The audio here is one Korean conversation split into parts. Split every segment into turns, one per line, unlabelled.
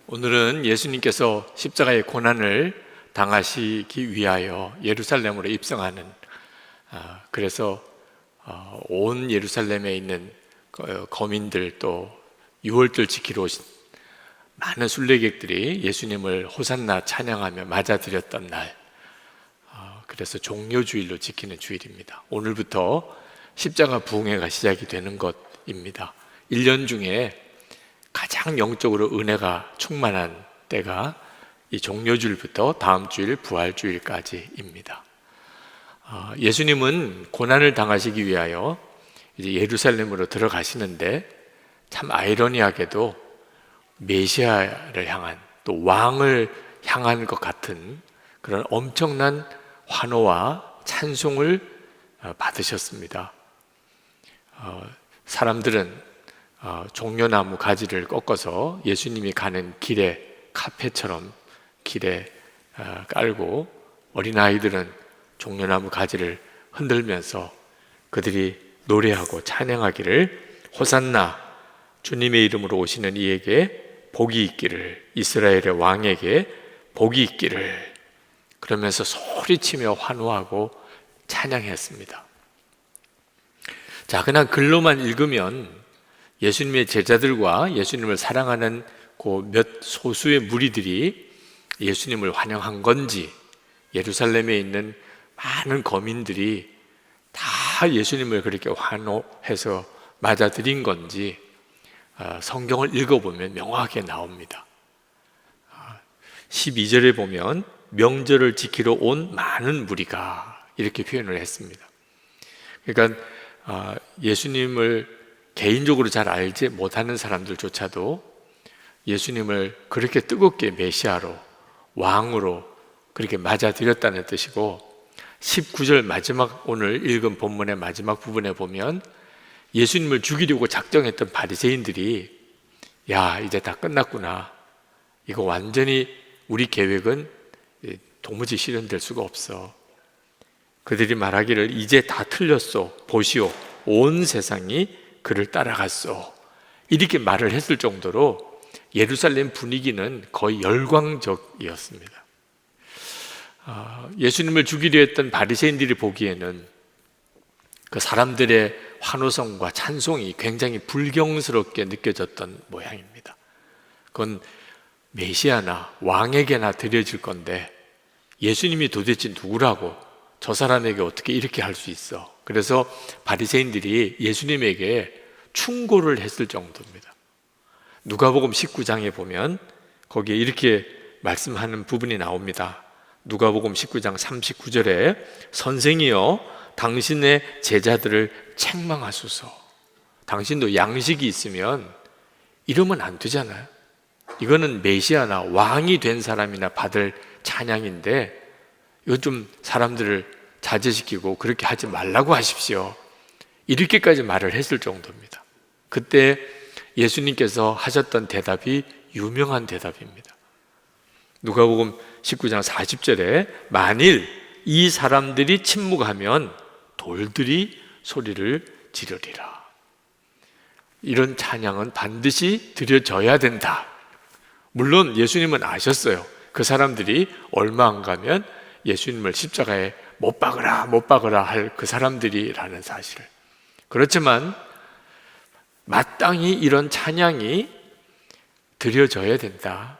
오늘은 예수님께서 십자가의 고난을 당하시기 위하여 예루살렘으로 입성하는, 그래서 온 예루살렘에 있는 거민들, 또 유월절 지키러 오신 많은 순례객들이 예수님을 호산나 찬양하며 맞아들였던 날, 그래서 종려주일로 지키는 주일입니다. 오늘부터 십자가 부흥회가 시작이 되는 것입니다. 1년 중에 가장 영적으로 은혜가 충만한 때가 이 종려주일부터 다음 주일 부활주일까지입니다. 예수님은 고난을 당하시기 위하여 이제 예루살렘으로 들어가시는데, 참 아이러니하게도 메시아를 향한, 또 왕을 향한 것 같은 그런 엄청난 환호와 찬송을 받으셨습니다. 사람들은 종려나무 가지를 꺾어서 예수님이 가는 길에 카페처럼 길에 깔고, 어린아이들은 종려나무 가지를 흔들면서 그들이 노래하고 찬양하기를, 호산나, 주님의 이름으로 오시는 이에게 복이 있기를, 이스라엘의 왕에게 복이 있기를, 그러면서 소리치며 환호하고 찬양했습니다. 자, 그냥 글로만 읽으면 예수님의 제자들과 예수님을 사랑하는 그 몇 소수의 무리들이 예수님을 환영한 건지, 예루살렘에 있는 많은 거민들이 다 예수님을 그렇게 환호해서 맞아들인 건지, 성경을 읽어보면 명확하게 나옵니다. 12절에 보면 명절을 지키러 온 많은 무리가, 이렇게 표현을 했습니다. 그러니까 예수님을 개인적으로 잘 알지 못하는 사람들조차도 예수님을 그렇게 뜨겁게 메시아로, 왕으로 그렇게 맞아들였다는 뜻이고, 19절 마지막, 오늘 읽은 본문의 마지막 부분에 보면 예수님을 죽이려고 작정했던 바리새인들이, 야, 이제 다 끝났구나, 이거 완전히 우리 계획은 도무지 실현될 수가 없어, 그들이 말하기를 이제 다 틀렸소, 보시오, 온 세상이 그를 따라갔소, 이렇게 말을 했을 정도로 예루살렘 분위기는 거의 열광적이었습니다. 예수님을 죽이려 했던 바리새인들이 보기에는 그 사람들의 환호성과 찬송이 굉장히 불경스럽게 느껴졌던 모양입니다. 그건 메시아나 왕에게나 드려질 건데 예수님이 도대체 누구라고, 저 사람에게 어떻게 이렇게 할 수 있어? 그래서 바리새인들이 예수님에게 충고를 했을 정도입니다. 누가복음 19장에 보면 거기에 이렇게 말씀하는 부분이 나옵니다. 누가복음 19장 39절에 선생이여, 당신의 제자들을 책망하소서. 당신도 양식이 있으면 이러면 안 되잖아요. 이거는 메시아나 왕이 된 사람이나 받을 찬양인데 이거 좀 사람들을 자제시키고 그렇게 하지 말라고 하십시오, 이렇게까지 말을 했을 정도입니다. 그때 예수님께서 하셨던 대답이 유명한 대답입니다. 누가복음 19장 40절에 만일 이 사람들이 침묵하면 돌들이 소리를 지르리라. 이런 찬양은 반드시 드려져야 된다. 물론 예수님은 아셨어요. 그 사람들이 얼마 안 가면 예수님을 십자가에 못 박으라 할 그 사람들이라는 사실을. 그렇지만 마땅히 이런 찬양이 드려져야 된다,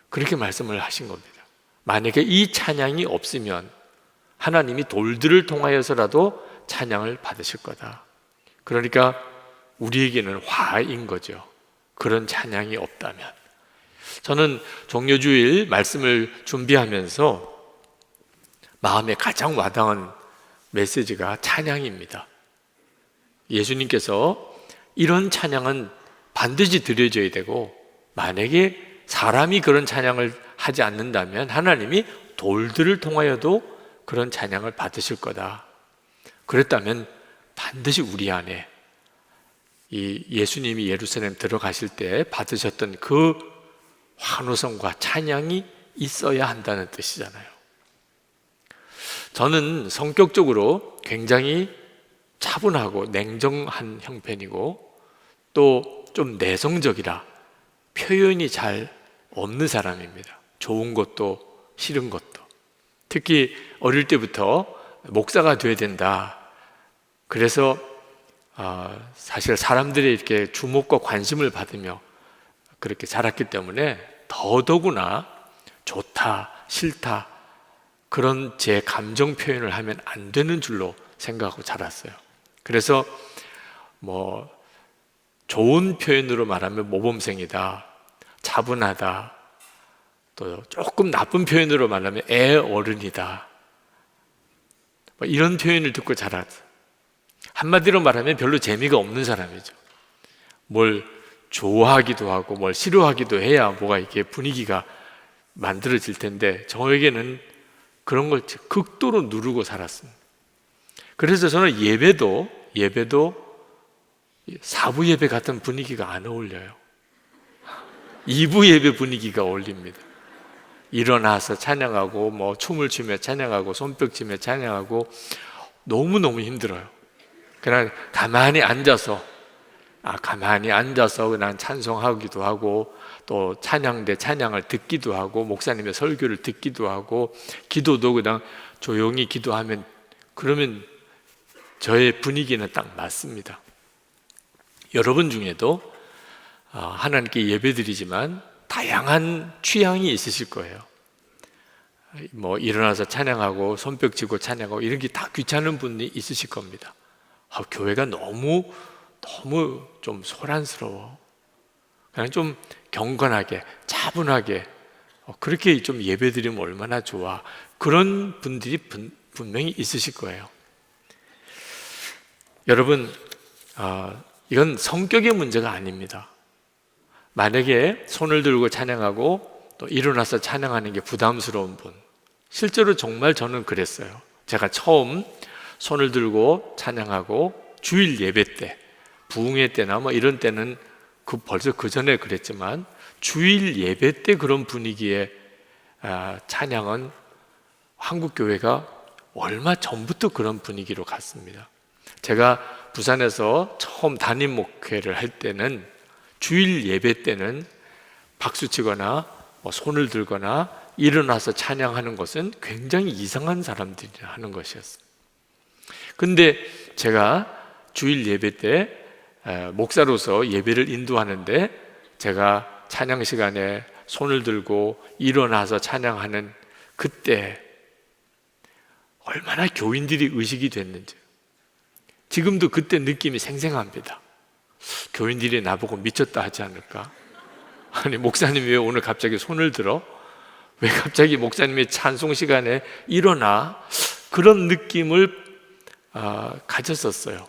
그렇게 말씀을 하신 겁니다. 만약에 이 찬양이 없으면 하나님이 돌들을 통하여서라도 찬양을 받으실 거다. 그러니까 우리에게는 화인 거죠, 그런 찬양이 없다면. 저는 종려주일 말씀을 준비하면서 마음에 가장 와닿은 메시지가 찬양입니다. 예수님께서 이런 찬양은 반드시 드려져야 되고, 만약에 사람이 그런 찬양을 하지 않는다면 하나님이 돌들을 통하여도 그런 찬양을 받으실 거다. 그랬다면 반드시 우리 안에 이 예수님이 예루살렘 들어가실 때 받으셨던 그 환호성과 찬양이 있어야 한다는 뜻이잖아요. 저는 성격적으로 굉장히 차분하고 냉정한 형편이고 또 좀 내성적이라 표현이 잘 없는 사람입니다. 좋은 것도 싫은 것도. 특히 어릴 때부터 목사가 돼야 된다. 그래서 사실 사람들이 이렇게 주목과 관심을 받으며 그렇게 자랐기 때문에 더더구나 좋다, 싫다 그런 제 감정 표현을 하면 안 되는 줄로 생각하고 자랐어요. 그래서 뭐 좋은 표현으로 말하면 모범생이다, 차분하다, 또 조금 나쁜 표현으로 말하면 애 어른이다, 뭐 이런 표현을 듣고 자랐어요. 한마디로 말하면 별로 재미가 없는 사람이죠. 뭘 좋아하기도 하고 뭘 싫어하기도 해야 뭐가 이렇게 분위기가 만들어질 텐데 저에게는 그런 걸 극도로 누르고 살았습니다. 그래서 저는 예배도 사부 예배 같은 분위기가 안 어울려요. 2부 예배 분위기가 어울립니다. 일어나서 찬양하고 뭐 춤을 추며 찬양하고 손뼉 치며 찬양하고 너무너무 힘들어요. 그냥 가만히 앉아서 그냥 찬송하기도 하고 또 찬양대 찬양을 듣기도 하고 목사님의 설교를 듣기도 하고 기도도 그냥 조용히 기도하면 그러면 저의 분위기는 딱 맞습니다. 여러분 중에도 하나님께 예배드리지만 다양한 취향이 있으실 거예요. 뭐 일어나서 찬양하고 손뼉 치고 찬양하고 이런 게 다 귀찮은 분이 있으실 겁니다. 교회가 너무 좀 소란스러워. 그냥 좀 경건하게 차분하게 그렇게 좀 예배드리면 얼마나 좋아. 그런 분들이 분명히 있으실 거예요. 여러분, 이건 성격의 문제가 아닙니다. 만약에 손을 들고 찬양하고 또 일어나서 찬양하는 게 부담스러운 분, 실제로 정말 저는 그랬어요. 제가 처음 손을 들고 찬양하고 주일 예배 때, 부흥회 때나 뭐 이런 때는 벌써 그 전에 그랬지만 주일 예배 때 그런 분위기의 찬양은 한국 교회가 얼마 전부터 그런 분위기로 갔습니다. 제가 부산에서 처음 담임 목회를 할 때는 주일 예배 때는 박수치거나 손을 들거나 일어나서 찬양하는 것은 굉장히 이상한 사람들이 하는 것이었어요. 근데 제가 주일 예배 때 목사로서 예배를 인도하는데 제가 찬양 시간에 손을 들고 일어나서 찬양하는 그때 얼마나 교인들이 의식이 됐는지 지금도 그때 느낌이 생생합니다. 교인들이 나보고 미쳤다 하지 않을까? 아니 목사님 왜 오늘 갑자기 손을 들어? 왜 갑자기 목사님의 찬송 시간에 일어나? 그런 느낌을 가졌었어요.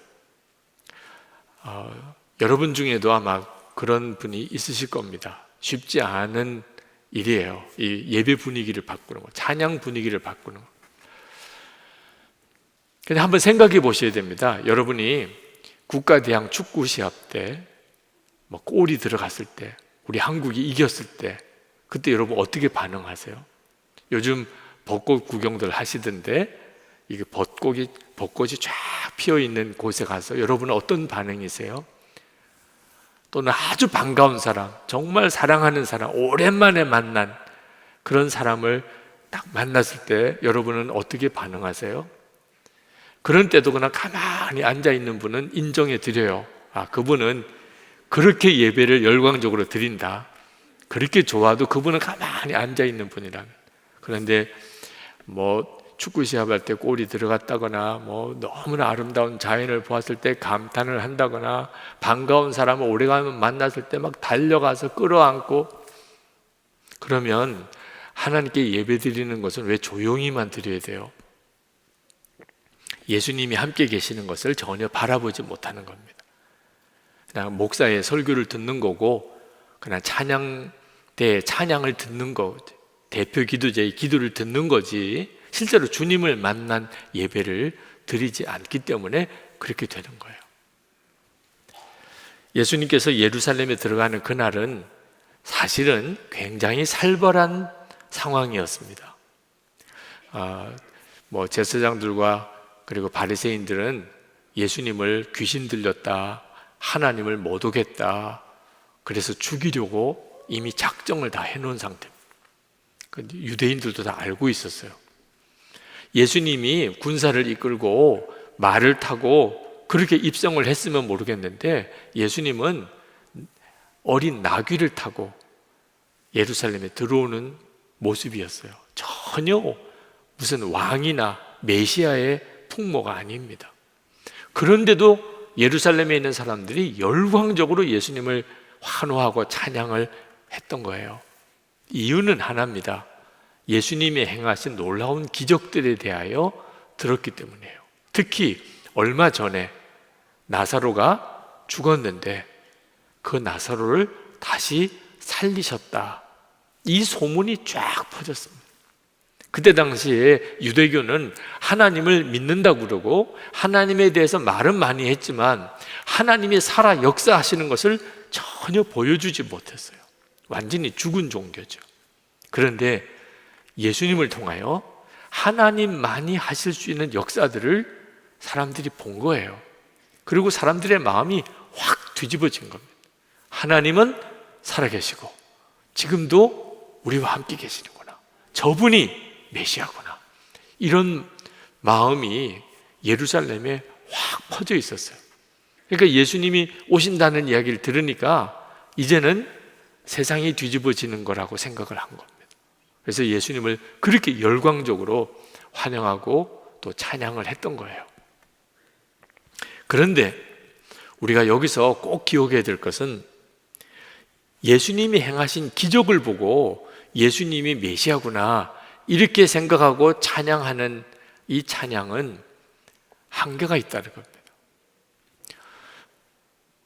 여러분 중에도 아마 그런 분이 있으실 겁니다. 쉽지 않은 일이에요. 이 예배 분위기를 바꾸는 거, 찬양 분위기를 바꾸는 거. 근데 한번 생각해 보셔야 됩니다. 여러분이 국가대항 축구 시합 때, 뭐 골이 들어갔을 때, 우리 한국이 이겼을 때, 그때 여러분 어떻게 반응하세요? 요즘 벚꽃 구경들 하시던데, 이게 벚꽃이 쫙 피어 있는 곳에 가서 여러분은 어떤 반응이세요? 또는 아주 반가운 사람, 정말 사랑하는 사람, 오랜만에 만난 그런 사람을 딱 만났을 때 여러분은 어떻게 반응하세요? 그런 때도 그냥 가만히 앉아 있는 분은 인정해 드려요. 그분은 그렇게 예배를 열광적으로 드린다. 그렇게 좋아도 그분은 가만히 앉아 있는 분이라면. 그런데 뭐 축구 시합할 때 골이 들어갔다거나 뭐 너무나 아름다운 자연을 보았을 때 감탄을 한다거나 반가운 사람을 오래간만에 만났을 때 막 달려가서 끌어안고 그러면 하나님께 예배 드리는 것은 왜 조용히만 드려야 돼요? 예수님이 함께 계시는 것을 전혀 바라보지 못하는 겁니다. 그냥 목사의 설교를 듣는 거고 그냥 찬양을 듣는 거, 대표 기도자의 기도를 듣는 거지 실제로 주님을 만난 예배를 드리지 않기 때문에 그렇게 되는 거예요. 예수님께서 예루살렘에 들어가는 그날은 사실은 굉장히 살벌한 상황이었습니다. 뭐 제사장들과 그리고 바리새인들은 예수님을 귀신 들렸다, 하나님을 모독했다, 그래서 죽이려고 이미 작정을 다 해놓은 상태입니다. 유대인들도 다 알고 있었어요. 예수님이 군사를 이끌고 말을 타고 그렇게 입성을 했으면 모르겠는데 예수님은 어린 나귀를 타고 예루살렘에 들어오는 모습이었어요. 전혀 무슨 왕이나 메시아의 풍모가 아닙니다. 그런데도 예루살렘에 있는 사람들이 열광적으로 예수님을 환호하고 찬양을 했던 거예요. 이유는 하나입니다. 예수님이 행하신 놀라운 기적들에 대하여 들었기 때문이에요. 특히 얼마 전에 나사로가 죽었는데 그 나사로를 다시 살리셨다, 이 소문이 쫙 퍼졌습니다. 그때 당시에 유대교는 하나님을 믿는다고 그러고 하나님에 대해서 말은 많이 했지만 하나님이 살아 역사하시는 것을 전혀 보여주지 못했어요. 완전히 죽은 종교죠. 그런데 예수님을 통하여 하나님만이 하실 수 있는 역사들을 사람들이 본 거예요. 그리고 사람들의 마음이 확 뒤집어진 겁니다. 하나님은 살아계시고 지금도 우리와 함께 계시는구나, 저분이 메시아구나, 이런 마음이 예루살렘에 확 퍼져 있었어요. 그러니까 예수님이 오신다는 이야기를 들으니까 이제는 세상이 뒤집어지는 거라고 생각을 한 겁니다. 그래서 예수님을 그렇게 열광적으로 환영하고 또 찬양을 했던 거예요. 그런데 우리가 여기서 꼭 기억해야 될 것은 예수님이 행하신 기적을 보고 예수님이 메시아구나 이렇게 생각하고 찬양하는 이 찬양은 한계가 있다는 겁니다.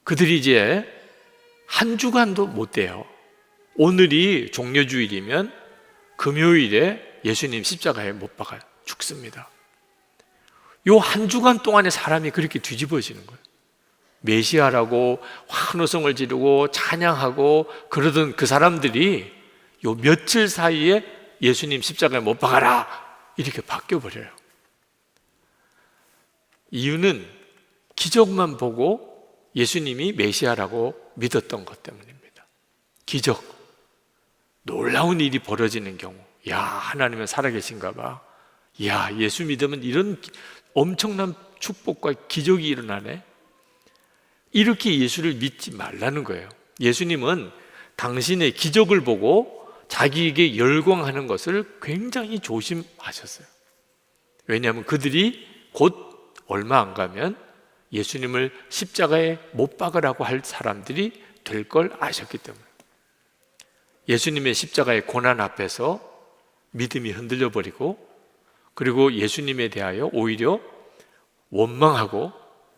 그들이 이제 한 주간도 못 돼요. 오늘이 종려주일이면 금요일에 예수님 십자가에 못 박아 죽습니다. 요 한 주간 동안에 사람이 그렇게 뒤집어지는 거예요. 메시아라고 환호성을 지르고 찬양하고 그러던 그 사람들이 요 며칠 사이에 예수님 십자가에 못 박아라 이렇게 바뀌어버려요. 이유는 기적만 보고 예수님이 메시아라고 믿었던 것 때문입니다. 기적, 놀라운 일이 벌어지는 경우, 야, 하나님은 살아계신가 봐, 야, 예수 믿으면 이런 엄청난 축복과 기적이 일어나네, 이렇게 예수를 믿지 말라는 거예요. 예수님은 당신의 기적을 보고 자기에게 열광하는 것을 굉장히 조심하셨어요. 왜냐하면 그들이 곧 얼마 안 가면 예수님을 십자가에 못 박으라고 할 사람들이 될 걸 아셨기 때문에 예수님의 십자가의 고난 앞에서 믿음이 흔들려 버리고, 그리고 예수님에 대하여 오히려 원망하고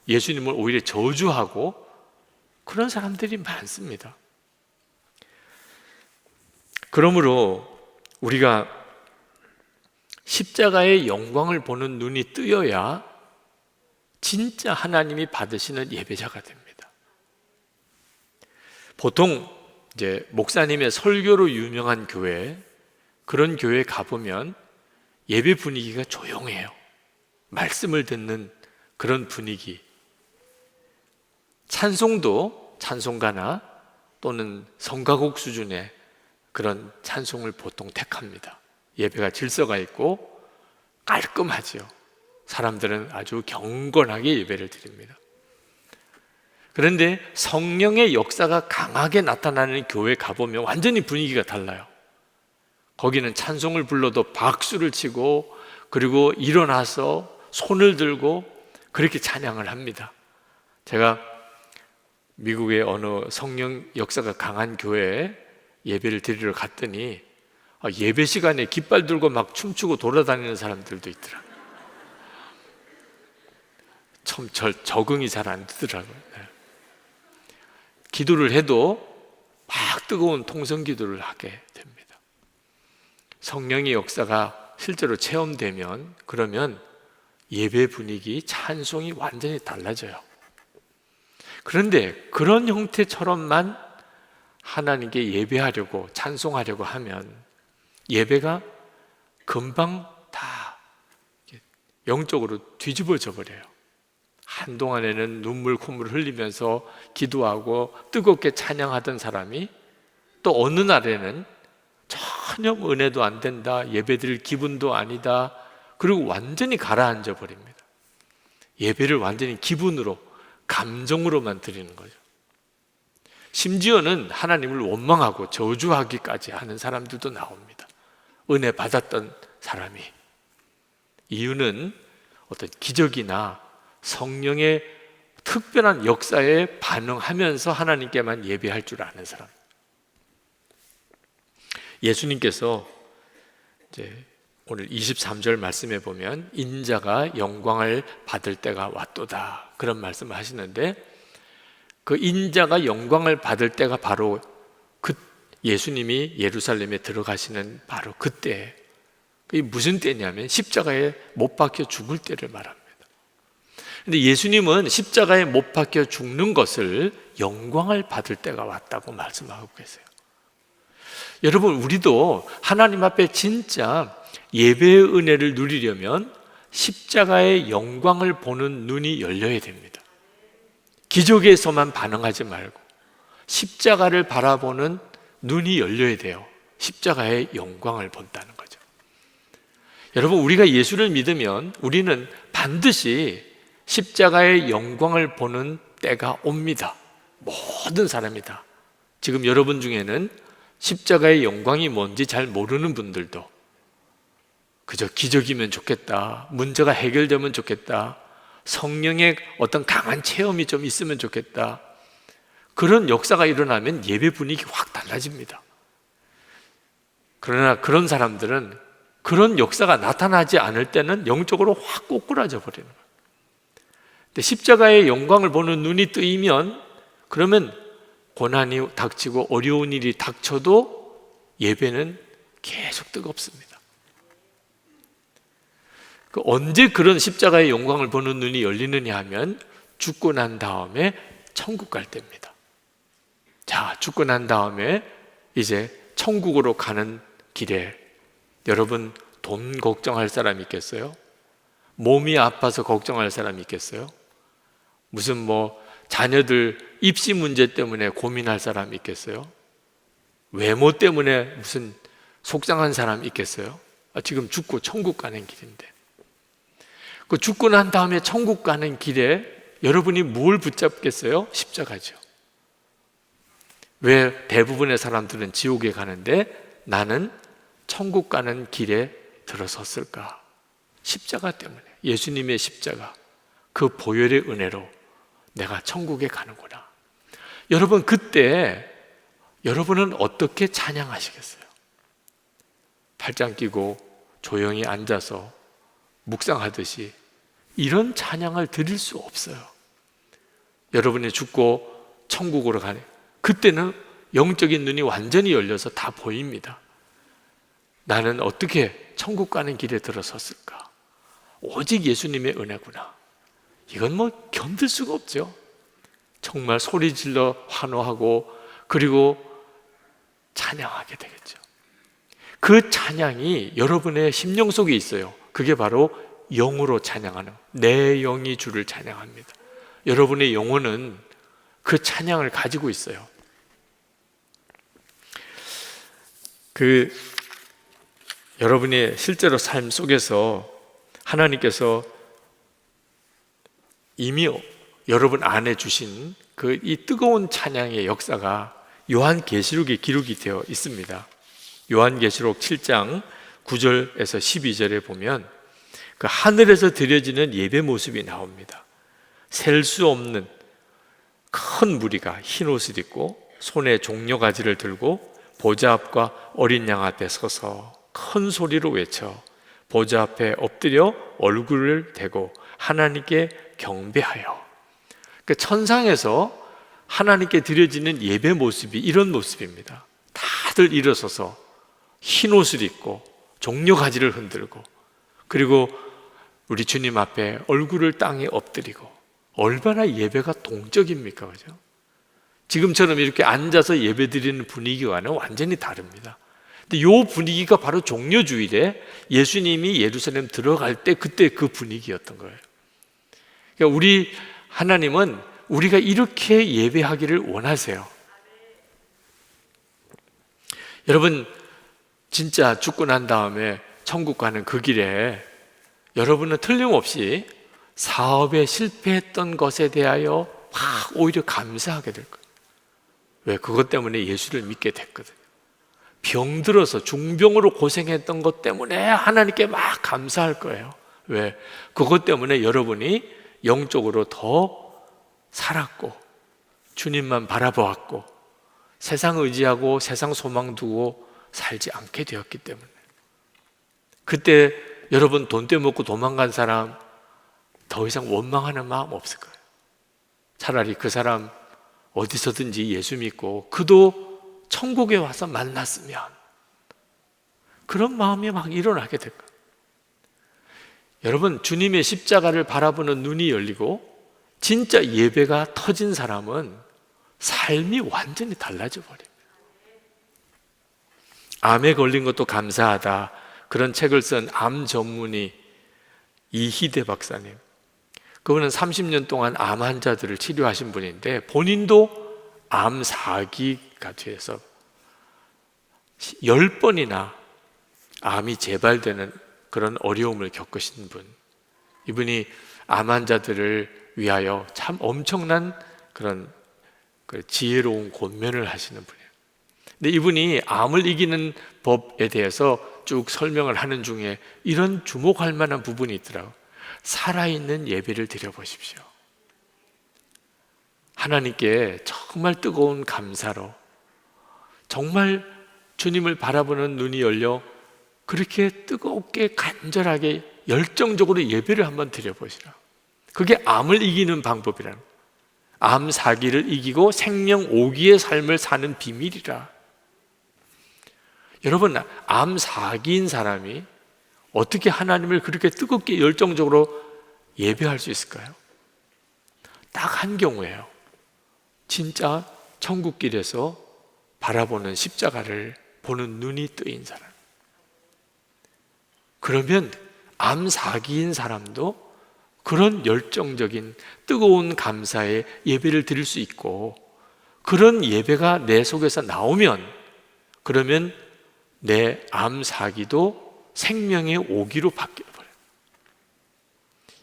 예수님을 오히려 저주하고 그런 사람들이 많습니다. 그러므로 우리가 십자가의 영광을 보는 눈이 뜨여야 진짜 하나님이 받으시는 예배자가 됩니다. 보통 이제 목사님의 설교로 유명한 교회, 그런 교회에 가보면 예배 분위기가 조용해요. 말씀을 듣는 그런 분위기. 찬송도 찬송가나 또는 성가곡 수준의 그런 찬송을 보통 택합니다. 예배가 질서가 있고 깔끔하죠. 사람들은 아주 경건하게 예배를 드립니다. 그런데 성령의 역사가 강하게 나타나는 교회 가보면 완전히 분위기가 달라요. 거기는 찬송을 불러도 박수를 치고 그리고 일어나서 손을 들고 그렇게 찬양을 합니다. 제가 미국의 어느 성령 역사가 강한 교회에 예배를 드리러 갔더니 예배 시간에 깃발 들고 막 춤추고 돌아다니는 사람들도 있더라고요. 참 적응이 잘 안 되더라고요. 기도를 해도 막 뜨거운 통성 기도를 하게 됩니다. 성령의 역사가 실제로 체험되면 그러면 예배 분위기, 찬송이 완전히 달라져요. 그런데 그런 형태처럼만 하나님께 예배하려고 찬송하려고 하면 예배가 금방 다 영적으로 뒤집어져 버려요. 한동안에는 눈물 콧물 흘리면서 기도하고 뜨겁게 찬양하던 사람이 또 어느 날에는 전혀 은혜도 안 된다, 예배드릴 기분도 아니다, 그리고 완전히 가라앉아 버립니다. 예배를 완전히 기분으로, 감정으로만 드리는 거죠. 심지어는 하나님을 원망하고 저주하기까지 하는 사람들도 나옵니다. 은혜 받았던 사람이. 이유는 어떤 기적이나 성령의 특별한 역사에 반응하면서 하나님께만 예배할 줄 아는 사람. 예수님께서 이제 오늘 23절 말씀에 보면 인자가 영광을 받을 때가 왔도다, 그런 말씀을 하시는데, 그 인자가 영광을 받을 때가 바로 그 예수님이 예루살렘에 들어가시는 바로 그때. 그게 무슨 때냐면 십자가에 못 박혀 죽을 때를 말합니다. 근데 예수님은 십자가에 못 박혀 죽는 것을 영광을 받을 때가 왔다고 말씀하고 계세요. 여러분, 우리도 하나님 앞에 진짜 예배의 은혜를 누리려면 십자가의 영광을 보는 눈이 열려야 됩니다. 기적에서만 반응하지 말고 십자가를 바라보는 눈이 열려야 돼요. 십자가의 영광을 본다는 거죠. 여러분, 우리가 예수를 믿으면 우리는 반드시 십자가의 영광을 보는 때가 옵니다. 모든 사람이다. 지금 여러분 중에는 십자가의 영광이 뭔지 잘 모르는 분들도 그저 기적이면 좋겠다, 문제가 해결되면 좋겠다, 성령의 어떤 강한 체험이 좀 있으면 좋겠다, 그런 역사가 일어나면 예배 분위기 확 달라집니다. 그러나 그런 사람들은 그런 역사가 나타나지 않을 때는 영적으로 확 꼬꾸라져 버리는 거예요. 근데 십자가의 영광을 보는 눈이 뜨이면, 그러면 고난이 닥치고 어려운 일이 닥쳐도 예배는 계속 뜨겁습니다. 언제 그런 십자가의 영광을 보는 눈이 열리느냐 하면 죽고 난 다음에 천국 갈 때입니다. 자, 죽고 난 다음에 이제 천국으로 가는 길에 여러분, 돈 걱정할 사람 있겠어요? 몸이 아파서 걱정할 사람 있겠어요? 무슨 자녀들 입시 문제 때문에 고민할 사람 있겠어요? 외모 때문에 무슨 속상한 사람 있겠어요? 지금 죽고 천국 가는 길인데, 그 죽고 난 다음에 천국 가는 길에 여러분이 뭘 붙잡겠어요? 십자가죠. 왜 대부분의 사람들은 지옥에 가는데 나는 천국 가는 길에 들어섰을까? 십자가 때문에, 예수님의 십자가, 그 보혈의 은혜로 내가 천국에 가는구나. 여러분, 그때 여러분은 어떻게 찬양하시겠어요? 팔짱 끼고 조용히 앉아서 묵상하듯이 이런 찬양을 드릴 수 없어요. 여러분이 죽고 천국으로 가네, 그때는 영적인 눈이 완전히 열려서 다 보입니다. 나는 어떻게 천국 가는 길에 들어섰을까? 오직 예수님의 은혜구나. 이건 견딜 수가 없죠. 정말 소리 질러 환호하고 그리고 찬양하게 되겠죠. 그 찬양이 여러분의 심령 속에 있어요. 그게 바로 영으로 찬양하는, 내 영이 주를 찬양합니다. 여러분의 영혼은 그 찬양을 가지고 있어요. 여러분의 실제로 삶 속에서 하나님께서 이미 여러분 안에 주신 이 뜨거운 찬양의 역사가 요한계시록에 기록이 되어 있습니다. 요한계시록 7장 9절에서 12절에 보면 그 하늘에서 드려지는 예배 모습이 나옵니다. 셀 수 없는 큰 무리가 흰 옷을 입고 손에 종려가지를 들고 보좌 앞과 어린 양 앞에 서서 큰 소리로 외쳐 보좌 앞에 엎드려 얼굴을 대고 하나님께 경배하여. 그 천상에서 하나님께 드려지는 예배 모습이 이런 모습입니다. 다들 일어서서 흰 옷을 입고 종려가지를 흔들고, 그리고 우리 주님 앞에 얼굴을 땅에 엎드리고. 얼마나 예배가 동적입니까? 그죠? 지금처럼 이렇게 앉아서 예배 드리는 분위기와는 완전히 다릅니다. 근데 이 분위기가 바로 종려주일에 예수님이 예루살렘 들어갈 때 그때 그 분위기였던 거예요. 그러니까 우리 하나님은 우리가 이렇게 예배하기를 원하세요. 여러분, 진짜 죽고 난 다음에 천국 가는 그 길에 여러분은 틀림없이 사업에 실패했던 것에 대하여 막 오히려 감사하게 될 거예요. 왜? 그것 때문에 예수를 믿게 됐거든요. 병들어서 중병으로 고생했던 것 때문에 하나님께 막 감사할 거예요. 왜? 그것 때문에 여러분이 영적으로 더 살았고 주님만 바라보았고 세상 의지하고 세상 소망 두고 살지 않게 되었기 때문에. 그때 여러분 돈 떼먹고 도망간 사람 더 이상 원망하는 마음 없을 거예요. 차라리 그 사람 어디서든지 예수 믿고 그도 천국에 와서 만났으면, 그런 마음이 막 일어나게 될 거예요. 여러분, 주님의 십자가를 바라보는 눈이 열리고 진짜 예배가 터진 사람은 삶이 완전히 달라져 버립니다. 암에 걸린 것도 감사하다, 그런 책을 쓴 암 전문의 이희대 박사님, 그분은 30년 동안 암 환자들을 치료하신 분인데 본인도 암 4기가 돼서 10번이나 암이 재발되는 그런 어려움을 겪으신 분, 이분이 암 환자들을 위하여 참 엄청난 그런 지혜로운 권면을 하시는 분이에요. 근데 이분이 암을 이기는 법에 대해서 쭉 설명을 하는 중에 이런 주목할 만한 부분이 있더라고요. 살아있는 예배를 드려보십시오. 하나님께 정말 뜨거운 감사로, 정말 주님을 바라보는 눈이 열려 그렇게 뜨겁게 간절하게 열정적으로 예배를 한번 드려보시라. 그게 암을 이기는 방법이라는 거예요. 암 4기를 이기고 생명 5기의 삶을 사는 비밀이라. 여러분, 암 4기인 사람이 어떻게 하나님을 그렇게 뜨겁게 열정적으로 예배할 수 있을까요? 딱 한 경우예요. 진짜 천국길에서 바라보는 십자가를 보는 눈이 뜨인 사람. 그러면 암 4기인 사람도 그런 열정적인 뜨거운 감사의 예배를 드릴 수 있고, 그런 예배가 내 속에서 나오면 그러면 내 암 4기도 생명의 5기로 바뀌어버려요.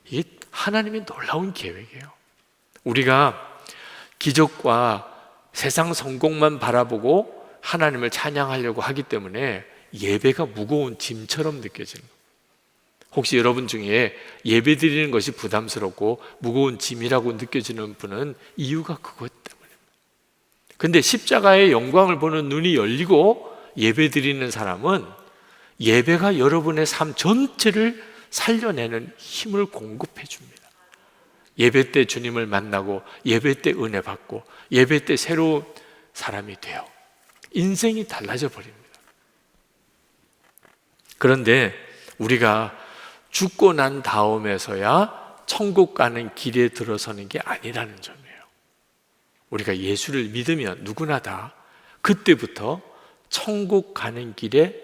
이게 하나님의 놀라운 계획이에요. 우리가 기적과 세상 성공만 바라보고 하나님을 찬양하려고 하기 때문에 예배가 무거운 짐처럼 느껴지는 거예요. 혹시 여러분 중에 예배 드리는 것이 부담스럽고 무거운 짐이라고 느껴지는 분은 이유가 그것 때문입니다. 근데 십자가의 영광을 보는 눈이 열리고 예배 드리는 사람은 예배가 여러분의 삶 전체를 살려내는 힘을 공급해 줍니다. 예배 때 주님을 만나고 예배 때 은혜 받고 예배 때 새로운 사람이 돼요. 인생이 달라져 버립니다. 그런데 우리가 죽고 난 다음에서야 천국 가는 길에 들어서는 게 아니라는 점이에요. 우리가 예수를 믿으면 누구나 다 그때부터 천국 가는 길에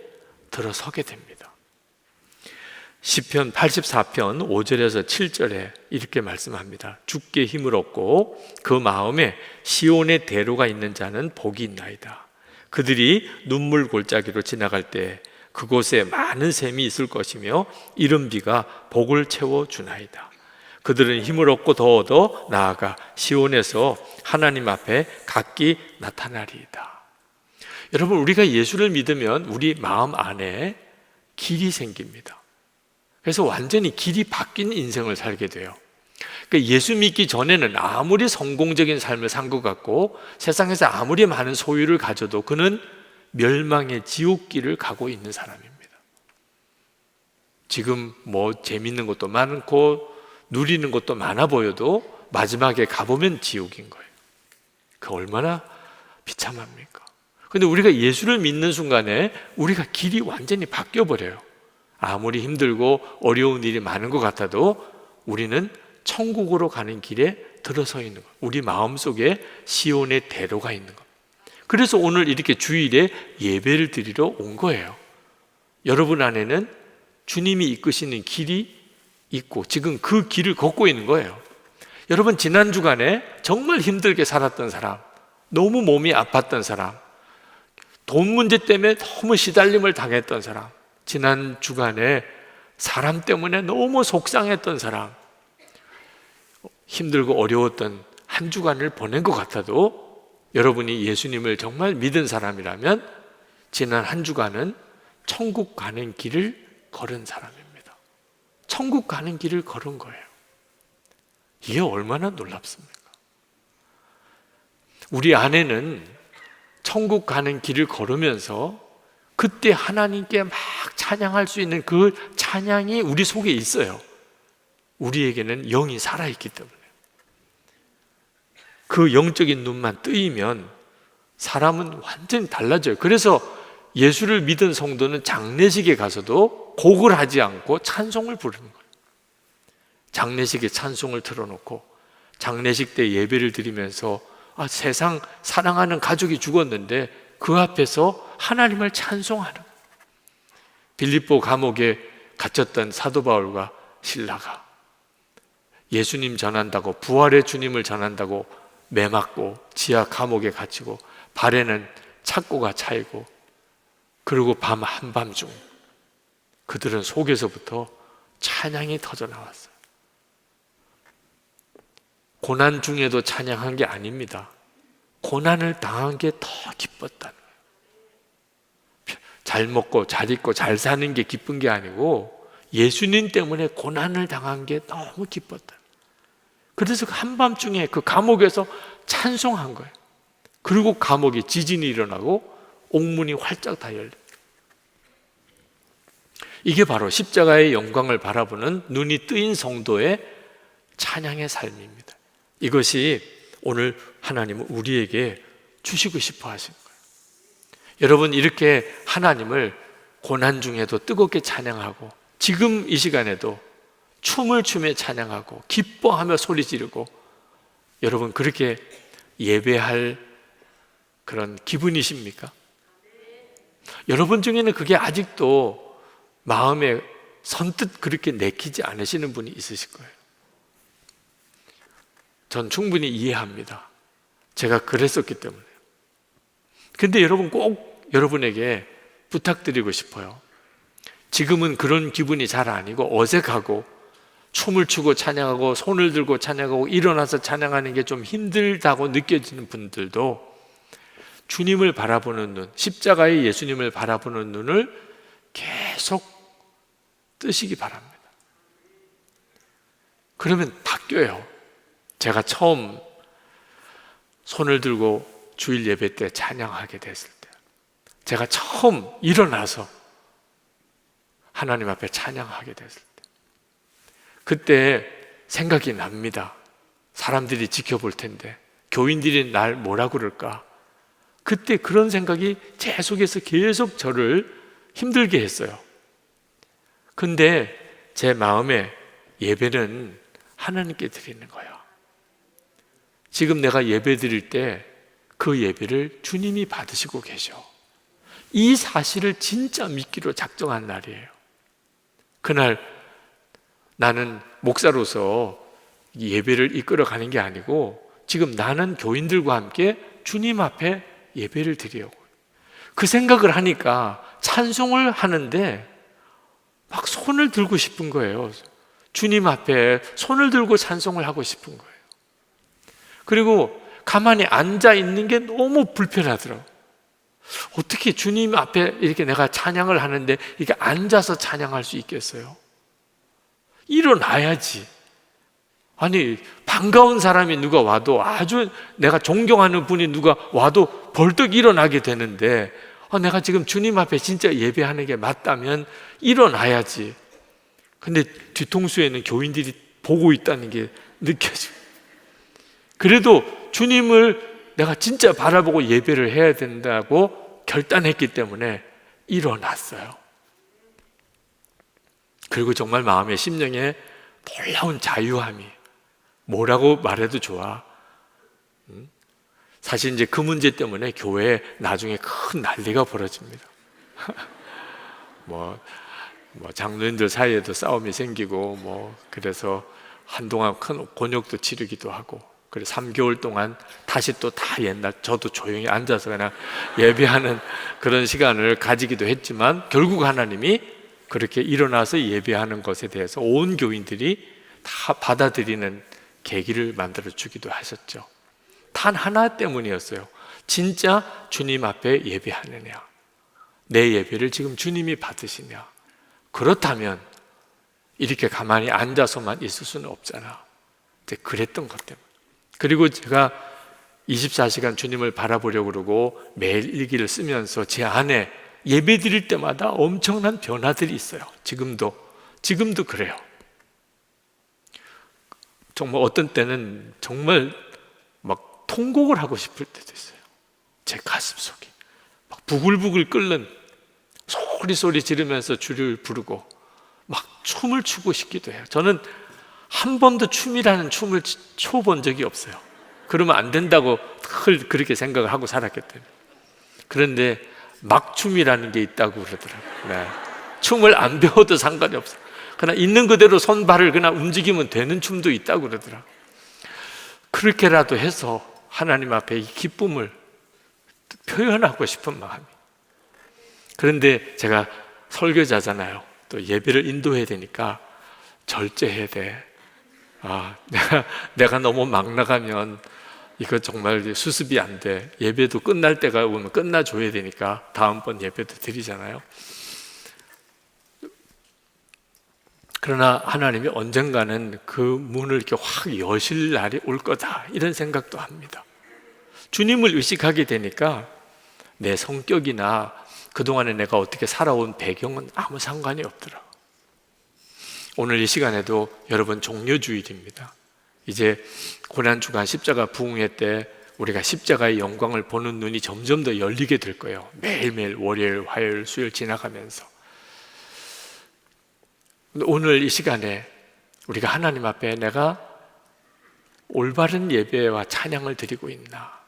들어서게 됩니다. 시편 84편 5절에서 7절에 이렇게 말씀합니다. 주께 힘을 얻고 그 마음에 시온의 대로가 있는 자는 복이 있나이다. 그들이 눈물 골짜기로 지나갈 때 그곳에 많은 샘이 있을 것이며 이른 비가 복을 채워주나이다. 그들은 힘을 얻고 더 얻어 나아가 시온에서 하나님 앞에 각기 나타나리이다. 여러분, 우리가 예수를 믿으면 우리 마음 안에 길이 생깁니다. 그래서 완전히 길이 바뀐 인생을 살게 돼요. 그러니까 예수 믿기 전에는 아무리 성공적인 삶을 산 것 같고 세상에서 아무리 많은 소유를 가져도 그는 멸망의 지옥길을 가고 있는 사람입니다. 지금 뭐 재밌는 것도 많고 누리는 것도 많아 보여도 마지막에 가보면 지옥인 거예요. 그 얼마나 비참합니까? 근데 우리가 예수를 믿는 순간에 우리가 길이 완전히 바뀌어 버려요. 아무리 힘들고 어려운 일이 많은 것 같아도 우리는 천국으로 가는 길에 들어서 있는 거예요. 우리 마음속에 시온의 대로가 있는 거예요. 그래서 오늘 이렇게 주일에 예배를 드리러 온 거예요. 여러분 안에는 주님이 이끄시는 길이 있고 지금 그 길을 걷고 있는 거예요. 여러분, 지난 주간에 정말 힘들게 살았던 사람, 너무 몸이 아팠던 사람, 돈 문제 때문에 너무 시달림을 당했던 사람, 지난 주간에 사람 때문에 너무 속상했던 사람, 힘들고 어려웠던 한 주간을 보낸 것 같아도 여러분이 예수님을 정말 믿은 사람이라면 지난 한 주간은 천국 가는 길을 걸은 사람입니다. 천국 가는 길을 걸은 거예요. 이게 얼마나 놀랍습니까? 우리 아내는 천국 가는 길을 걸으면서 그때 하나님께 막 찬양할 수 있는 그 찬양이 우리 속에 있어요. 우리에게는 영이 살아있기 때문에. 그 영적인 눈만 뜨이면 사람은 완전히 달라져요. 그래서 예수를 믿은 성도는 장례식에 가서도 곡을 하지 않고 찬송을 부르는 거예요. 장례식에 찬송을 틀어놓고 장례식 때 예배를 드리면서 세상 사랑하는 가족이 죽었는데 그 앞에서 하나님을 찬송하는 거예요. 빌립보 감옥에 갇혔던 사도 바울과 실라가 예수님 전한다고, 부활의 주님을 전한다고 매맞고 지하 감옥에 갇히고 발에는 착고가 차이고, 그리고 밤 한밤중 그들은 속에서부터 찬양이 터져 나왔어요. 고난 중에도 찬양한 게 아닙니다. 고난을 당한 게 더 기뻤다는 거예요. 잘 먹고 잘 입고 잘 사는 게 기쁜 게 아니고 예수님 때문에 고난을 당한 게 너무 기뻤다. 그래서 한밤중에 그 감옥에서 찬송한 거예요. 그리고 감옥에 지진이 일어나고 옥문이 활짝 다 열려요. 이게 바로 십자가의 영광을 바라보는 눈이 뜨인 성도의 찬양의 삶입니다. 이것이 오늘 하나님은 우리에게 주시고 싶어 하신 거예요. 여러분, 이렇게 하나님을 고난 중에도 뜨겁게 찬양하고 지금 이 시간에도 춤을 추며 찬양하고 기뻐하며 소리 지르고, 여러분 그렇게 예배할 그런 기분이십니까? 여러분 중에는 그게 아직도 마음에 선뜻 그렇게 내키지 않으시는 분이 있으실 거예요. 전 충분히 이해합니다. 제가 그랬었기 때문에. 근데 여러분, 꼭 여러분에게 부탁드리고 싶어요. 지금은 그런 기분이 잘 아니고 어색하고 춤을 추고 찬양하고 손을 들고 찬양하고 일어나서 찬양하는 게 좀 힘들다고 느껴지는 분들도 주님을 바라보는 눈, 십자가의 예수님을 바라보는 눈을 계속 뜨시기 바랍니다. 그러면 바뀌어요. 제가 처음 손을 들고 주일 예배 때 찬양하게 됐을 때, 제가 처음 일어나서 하나님 앞에 찬양하게 됐을 때, 그때 생각이 납니다. 사람들이 지켜볼 텐데, 교인들이 날 뭐라 그럴까? 그때 그런 생각이 제 속에서 계속 저를 힘들게 했어요. 근데 제 마음에 예배는 하나님께 드리는 거예요. 지금 내가 예배 드릴 때 그 예배를 주님이 받으시고 계셔. 이 사실을 진짜 믿기로 작정한 날이에요. 그날 나는 목사로서 예배를 이끌어 가는 게 아니고 지금 나는 교인들과 함께 주님 앞에 예배를 드리려고. 그 생각을 하니까 찬송을 하는데 막 손을 들고 싶은 거예요. 주님 앞에 손을 들고 찬송을 하고 싶은 거예요. 그리고 가만히 앉아 있는 게 너무 불편하더라고요. 어떻게 주님 앞에 이렇게 내가 찬양을 하는데 이렇게 앉아서 찬양할 수 있겠어요? 일어나야지. 아니, 반가운 사람이 누가 와도, 아주 내가 존경하는 분이 누가 와도 벌떡 일어나게 되는데, 내가 지금 주님 앞에 진짜 예배하는 게 맞다면 일어나야지. 근데 뒤통수에는 교인들이 보고 있다는 게 느껴져요. 그래도 주님을 내가 진짜 바라보고 예배를 해야 된다고 결단했기 때문에 일어났어요. 그리고 정말 마음의 심령에 놀라운 자유함이, 뭐라고 말해도 좋아. 사실 이제 그 문제 때문에 교회에 나중에 큰 난리가 벌어집니다. 뭐 장로님들 사이에도 싸움이 생기고 그래서 한동안 큰 곤욕도 치르기도 하고, 그래 3개월 동안 다시 또 다 옛날, 저도 조용히 앉아서 그냥 예배하는 그런 시간을 가지기도 했지만 결국 하나님이 그렇게 일어나서 예배하는 것에 대해서 온 교인들이 다 받아들이는 계기를 만들어 주기도 하셨죠. 단 하나 때문이었어요. 진짜 주님 앞에 예배하느냐, 내 예배를 지금 주님이 받으시냐. 그렇다면 이렇게 가만히 앉아서만 있을 수는 없잖아. 이제 그랬던 것 때문에. 그리고 제가 24시간 주님을 바라보려고 그러고 매일 일기를 쓰면서 제 안에 예배 드릴 때마다 엄청난 변화들이 있어요. 지금도 그래요. 정말 어떤 때는 정말 막 통곡을 하고 싶을 때도 있어요. 제 가슴 속이 막 부글부글 끓는 소리 지르면서 주를 부르고 막 춤을 추고 싶기도 해요. 저는 한 번도 춤이라는 춤을 춰본 적이 없어요. 그러면 안 된다고 그렇게 생각을 하고 살았기 때문에. 그런데 막춤이라는 게 있다고 그러더라고요. 네. 춤을 안 배워도 상관이 없어요. 그냥 있는 그대로 손발을 그냥 움직이면 되는 춤도 있다고 그러더라고요. 그렇게라도 해서 하나님 앞에 이 기쁨을 표현하고 싶은 마음이. 그런데 제가 설교자잖아요. 또 예배를 인도해야 되니까 절제해야 돼. 내가 너무 막 나가면 이거 정말 수습이 안 돼. 예배도 끝날 때가 오면 끝나줘야 되니까 다음번 예배도 드리잖아요. 그러나 하나님이 언젠가는 그 문을 이렇게 확 여실 날이 올 거다, 이런 생각도 합니다. 주님을 의식하게 되니까 내 성격이나 그동안에 내가 어떻게 살아온 배경은 아무 상관이 없더라. 오늘 이 시간에도 여러분 종려주일입니다. 이제 고난주간 십자가 부흥회 때 우리가 십자가의 영광을 보는 눈이 점점 더 열리게 될 거예요. 매일매일 월요일, 화요일, 수요일 지나가면서. 오늘 이 시간에 우리가 하나님 앞에 내가 올바른 예배와 찬양을 드리고 있나,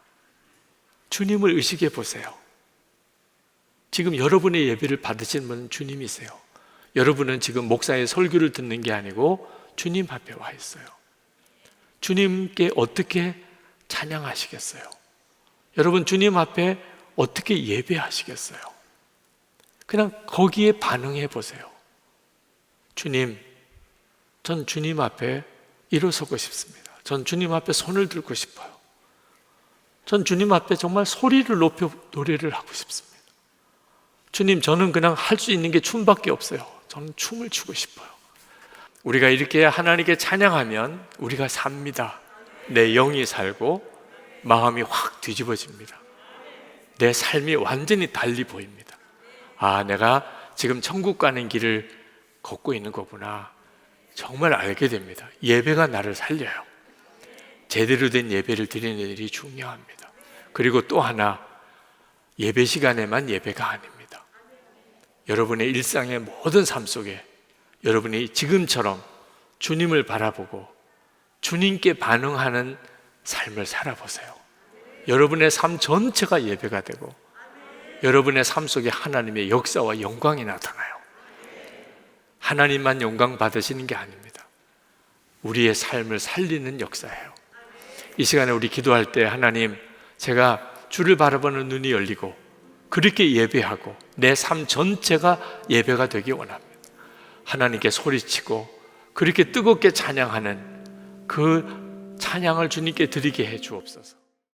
주님을 의식해 보세요. 지금 여러분의 예배를 받으신 분은 주님이세요. 여러분은 지금 목사의 설교를 듣는 게 아니고 주님 앞에 와 있어요. 주님께 어떻게 찬양하시겠어요? 여러분 주님 앞에 어떻게 예배하시겠어요? 그냥 거기에 반응해 보세요. 주님, 전 주님 앞에 일어서고 싶습니다. 전 주님 앞에 손을 들고 싶어요. 전 주님 앞에 정말 소리를 높여 노래를 하고 싶습니다. 주님, 저는 그냥 할 수 있는 게 춤밖에 없어요. 저는 춤을 추고 싶어요. 우리가 이렇게 하나님께 찬양하면 우리가 삽니다. 내 영이 살고 마음이 확 뒤집어집니다. 내 삶이 완전히 달리 보입니다. 내가 지금 천국 가는 길을 걷고 있는 거구나, 정말 알게 됩니다. 예배가 나를 살려요. 제대로 된 예배를 드리는 일이 중요합니다. 그리고 또 하나, 예배 시간에만 예배가 아닙니다. 여러분의 일상의 모든 삶 속에 여러분이 지금처럼 주님을 바라보고 주님께 반응하는 삶을 살아보세요. 여러분의 삶 전체가 예배가 되고 여러분의 삶 속에 하나님의 역사와 영광이 나타나요. 하나님만 영광 받으시는 게 아닙니다. 우리의 삶을 살리는 역사예요. 이 시간에 우리 기도할 때, 하나님, 제가 주를 바라보는 눈이 열리고 그렇게 예배하고 내 삶 전체가 예배가 되기 원합니다. 하나님께 소리치고 그렇게 뜨겁게 찬양하는 그 찬양을 주님께 드리게 해 주옵소서.